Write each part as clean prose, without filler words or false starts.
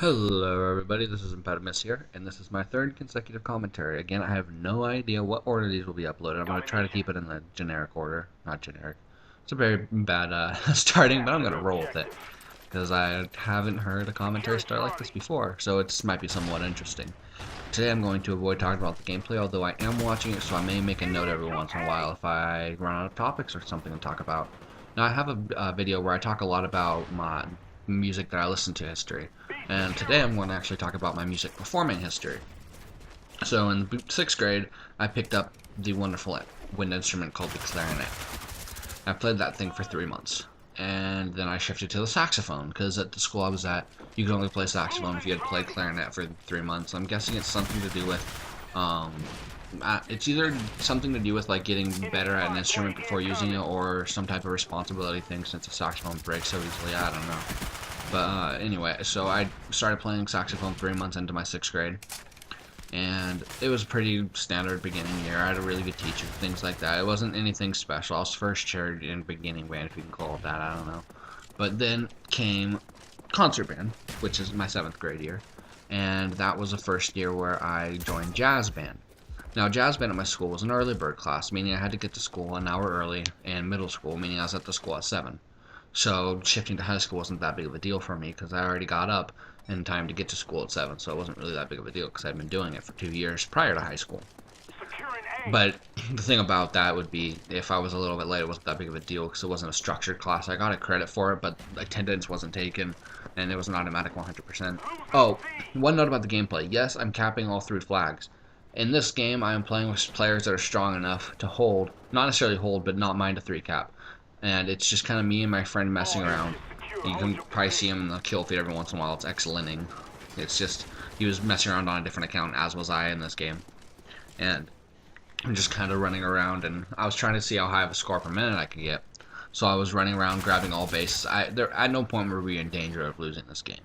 Hello everybody, this is Impediment here, and this is my third consecutive commentary. Again, I have no idea what order these will be uploaded. I'm going to try to keep it in the generic order. Not generic. It's a very bad starting, but I'm going to roll with it. Because I haven't heard a commentary start like this before, so it might be somewhat interesting. Today I'm going to avoid talking about the gameplay, although I am watching it, so I may make a note every once in a while if I run out of topics or something to talk about. Now, I have a video where I talk a lot about my music that I listen to history. And today I'm going to actually talk about my music performing history. So in 6th grade, I picked up the wonderful wind instrument called the clarinet. I played that thing for 3 months. And then I shifted to the saxophone, because at the school I was at, you could only play saxophone if you had played clarinet for 3 months. I'm guessing it's something to do with, it's either something to do with like getting better at an instrument before using it, or some type of responsibility thing since a saxophone breaks so easily. I don't know. But anyway, so I started playing saxophone 3 months into my 6th grade, and it was a pretty standard beginning year. I had a really good teacher, things like that. It wasn't anything special. I was first chair in beginning band, if you can call it that, I don't know. But then came concert band, which is my 7th grade year, and that was the first year where I joined jazz band. Now, jazz band at my school was an early bird class, meaning I had to get to school an hour early, and middle school, meaning I was at the school at 7. So shifting to high school wasn't that big of a deal for me because I already got up in time to get to school at 7, so it wasn't really that big of a deal because I'd been doing it for 2 years prior to high school. But the thing about that would be if I was a little bit late, it wasn't that big of a deal because it wasn't a structured class. I got a credit for it, but attendance wasn't taken, and it was an automatic 100%. Oh, one note about the gameplay. Yes, I'm capping all 3 flags. In this game, I am playing with players that are strong enough to hold, not necessarily hold, but not mind a 3 cap. And it's just kind of me and my friend messing around. You can probably see him in the kill feed every once in a while. It's X-Linning. It's just, he was messing around on a different account, as was I in this game. And I'm just kind of running around, and I was trying to see how high of a score per minute I could get. So I was running around, grabbing all bases. At no point were we in danger of losing this game.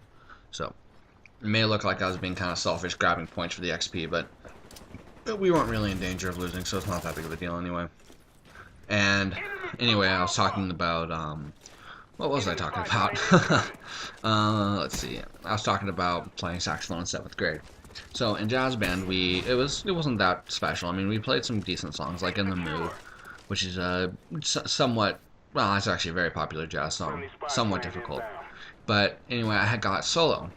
So, it may look like I was being kind of selfish, grabbing points for the XP, but we weren't really in danger of losing, so it's not that big of a deal anyway. And anyway, I was talking about, what was I talking about? Let's see. I was talking about playing saxophone in 7th grade. So in jazz band, it wasn't that special. I mean, we played some decent songs, like In the Mood, which is somewhat, well, it's actually a very popular jazz song, somewhat difficult. But anyway, I had got solo,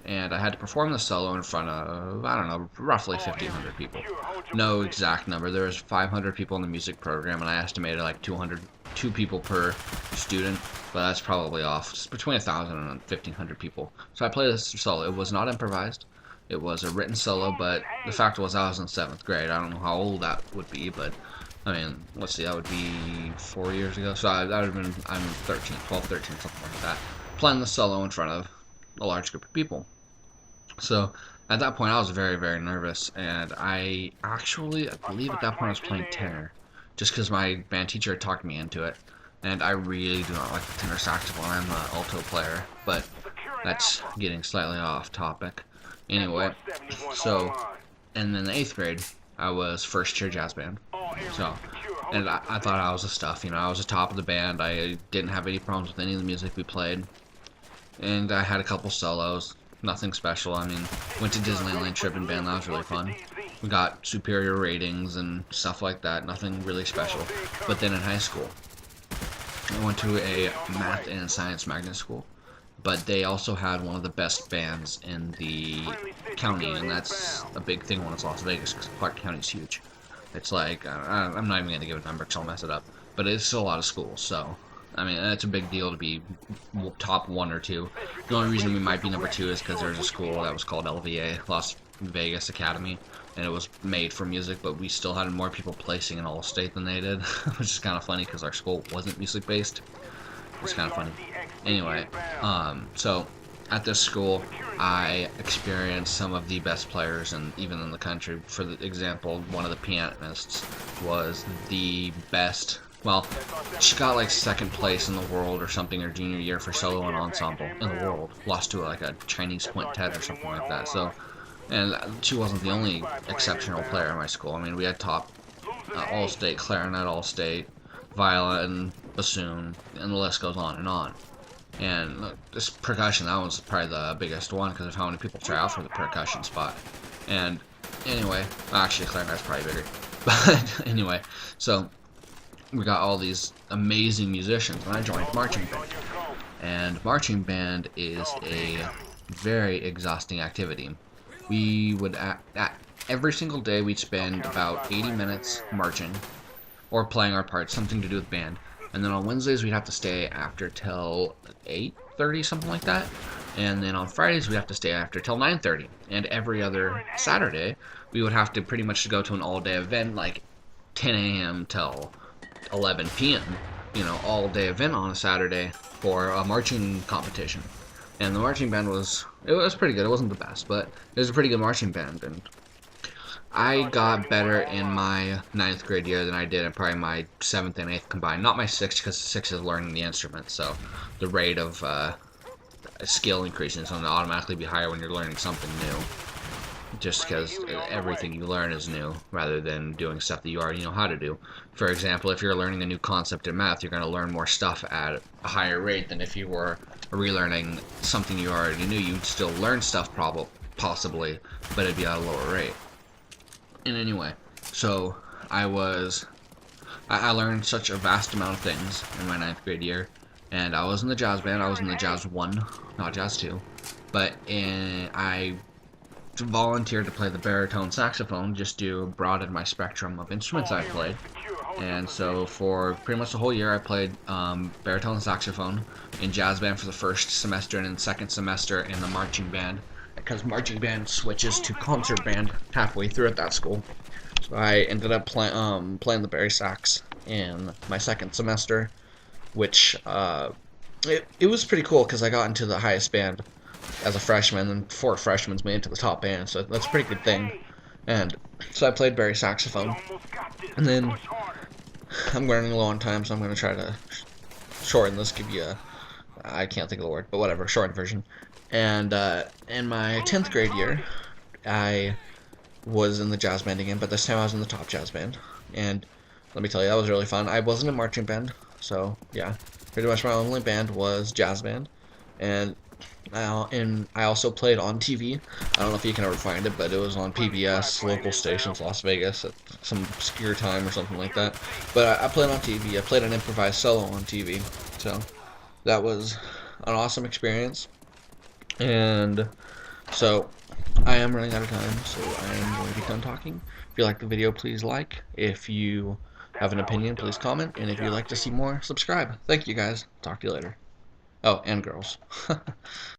and I had to perform the solo in front of, I don't know, roughly 1,500 people. No exact number. There was 500 people in the music program, and I estimated like 2 people per student, but that's probably off. It's between 1,000 and 1,500 people. So I played this solo. It was not improvised. It was a written solo, but the fact was I was in 7th grade. I don't know how old that would be, but I mean, let's see, that would be 4 years ago. So that would have been, I'm 13, 12, 13, something like that. Playing the solo in front of a large group of people. So at that point I was very, very nervous, and I believe at that point I was playing tenor, just because my band teacher had talked me into it, and I really do not like the tenor saxophone. I'm an alto player, but that's getting slightly off topic. Anyway, so, and then in the 8th grade, I was first chair jazz band, so, and I thought I was the stuff, I was the top of the band. I didn't have any problems with any of the music we played, and I had a couple solos. Nothing special. I mean, went to Disneyland trip in band. That was really fun. We got superior ratings and stuff like that. Nothing really special. But then in high school, I went to a math and science magnet school. But they also had one of the best bands in the county, and that's a big thing when it's Las Vegas, because Clark County's huge. It's like, I'm not even going to give a number because I'll mess it up. But it's still a lot of schools, so I mean, it's a big deal to be top 1 or 2. The only reason we might be number 2 is because there's a school that was called LVA, Las Vegas Academy, and it was made for music, but we still had more people placing in All-State than they did, which is kind of funny because our school wasn't music-based. It's kind of funny. Anyway, so at this school, I experienced some of the best players, and even in the country. For example, one of the pianists was the best. Well, she got like 2nd place in the world or something her junior year for solo and ensemble in the world. Lost to like a Chinese quintet or something like that. So, and she wasn't the only exceptional player in my school. I mean, we had top all-state clarinet, all-state, viola, and bassoon, and the list goes on and on. And this percussion, that was probably the biggest one because of how many people try out for the percussion spot. And anyway, actually clarinet's probably bigger. But anyway, so we got all these amazing musicians, and I joined marching band. And marching band is a very exhausting activity. We would every single day we'd spend about 80 minutes marching or playing our parts, something to do with band. And then on Wednesdays we'd have to stay after till 8:30, something like that. And then on Fridays we'd have to stay after till 9:30. And every other Saturday we would have to pretty much go to an all-day event, like 10 a.m. till 11 p.m. You know, all-day event on a Saturday for a marching competition. And the marching band was pretty good. It wasn't the best, but it was a pretty good marching band. And I got better in my 9th grade year than I did in probably my 7th and 8th combined. Not my 6th, because 6th is learning the instrument, so the rate of skill increasing is going to automatically be higher when you're learning something new. Just because everything you learn is new, rather than doing stuff that you already know how to do. For example, if you're learning a new concept in math, you're going to learn more stuff at a higher rate than if you were relearning something you already knew. You'd still learn stuff possibly, but it'd be at a lower rate. And anyway, so I learned such a vast amount of things in my 9th grade year, and I was in the jazz band. I was in the jazz 1, not jazz 2, but I volunteered to play the baritone saxophone, just to broaden my spectrum of instruments I played. And so for pretty much the whole year I played baritone saxophone in jazz band for the first semester, and in the second semester in the marching band, because marching band switches to concert band halfway through at that school. So I ended up playing the bari sax in my second semester, which it was pretty cool because I got into the highest band as a freshman, and 4 freshmen made it to the top band, so that's a pretty good thing. And so I played bari saxophone, and then I'm running low on time, so I'm going to try to shorten this, give you I can't think of the word, but whatever, shortened version. And in my 10th grade year, I was in the jazz band again, but this time I was in the top jazz band. And let me tell you, that was really fun. I wasn't in marching band, so yeah, pretty much my only band was jazz band. And I also played on TV. I don't know if you can ever find it, but it was on PBS, local stations, Las Vegas, at some obscure time or something like that. But I played on TV. I played an improvised solo on TV. So that was an awesome experience. And so I am running out of time, so I am going to be done talking. If you like the video, please like. If you have an opinion, please comment. And if you'd like to see more, subscribe. Thank you guys. Talk to you later. Oh, and girls.